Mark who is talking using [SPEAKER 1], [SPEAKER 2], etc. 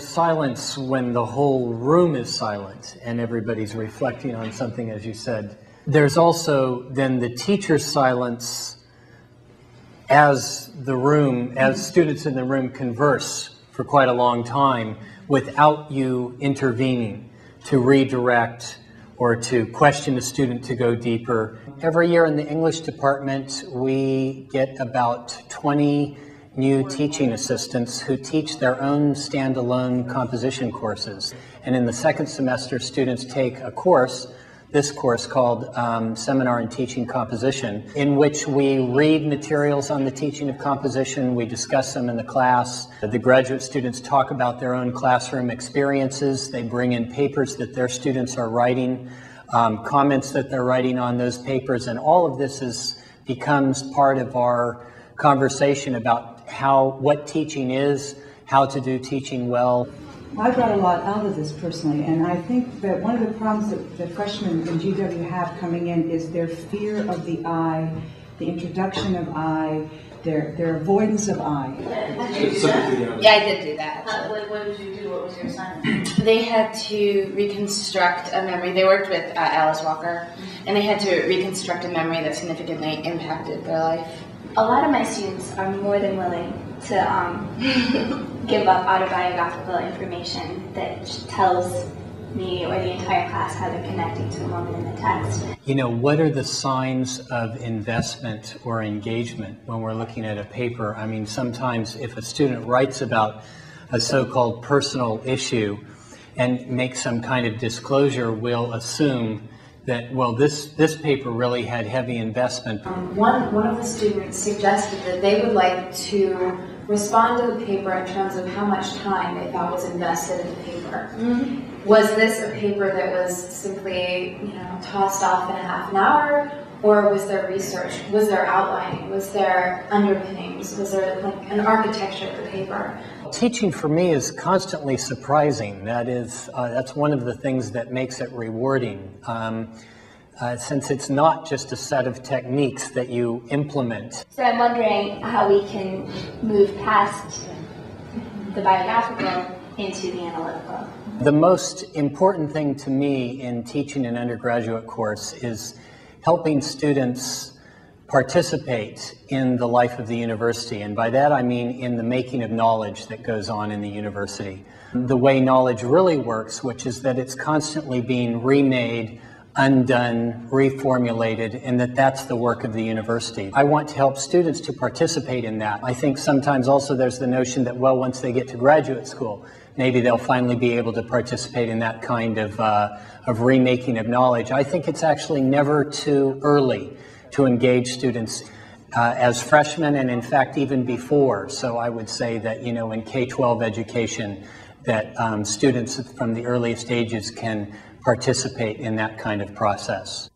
[SPEAKER 1] there's silence when the whole room is silent and everybody's reflecting on something, as you said. There's also then the teacher's silence as students in the room converse for quite a long time without you intervening to redirect or to question a student to go deeper. Every year in the English department, we get about 20 new teaching assistants who teach their own standalone composition courses. And in the second semester, students take a course, this course called Seminar in Teaching Composition, in which we read materials on the teaching of composition, we discuss them in the class. The graduate students talk about their own classroom experiences, they bring in papers that their students are writing, comments that they're writing on those papers, and all of this becomes part of our conversation about what teaching is, how to do teaching well.
[SPEAKER 2] I got a lot out of this personally, and I think that one of the problems that the freshmen in GW have coming in is their fear of the I, the introduction of I, their avoidance of I.
[SPEAKER 3] Yeah, I did do that.
[SPEAKER 4] What did you do? What was your assignment?
[SPEAKER 3] They had to reconstruct a memory. They worked with Alice Walker, and they had to reconstruct a memory that significantly impacted their life.
[SPEAKER 4] A lot of my students are more than willing to give up autobiographical information that tells me or the entire class how they're connecting to a moment in the text.
[SPEAKER 1] You know, what are the signs of investment or engagement when we're looking at a paper? I mean, sometimes if a student writes about a so-called personal issue and makes some kind of disclosure, we'll assume that, well, this paper really had heavy investment.
[SPEAKER 5] One of the students suggested that they would like to respond to the paper in terms of how much time they thought was invested in the paper. Mm-hmm. Was this a paper that was simply, tossed off in a half an hour, or was there research? Was there outlining? Was there underpinnings? Was there an architecture of the paper?
[SPEAKER 1] Teaching for me is constantly surprising. That's one of the things that makes it rewarding. Since it's not just a set of techniques that you implement.
[SPEAKER 4] So I'm wondering how we can move past the biographical into the analytical.
[SPEAKER 1] The most important thing to me in teaching an undergraduate course is helping students participate in the life of the university. And by that I mean in the making of knowledge that goes on in the university. The way knowledge really works, which is that it's constantly being remade, undone, reformulated, and that's the work of the university. I want to help students to participate in that. I think sometimes also there's the notion that, well, once they get to graduate school, maybe they'll finally be able to participate in that kind of remaking of knowledge. I think it's actually never too early to engage students as freshmen, and in fact even before. So I would say that, in K-12 education, that students from the earliest ages can participate in that kind of process.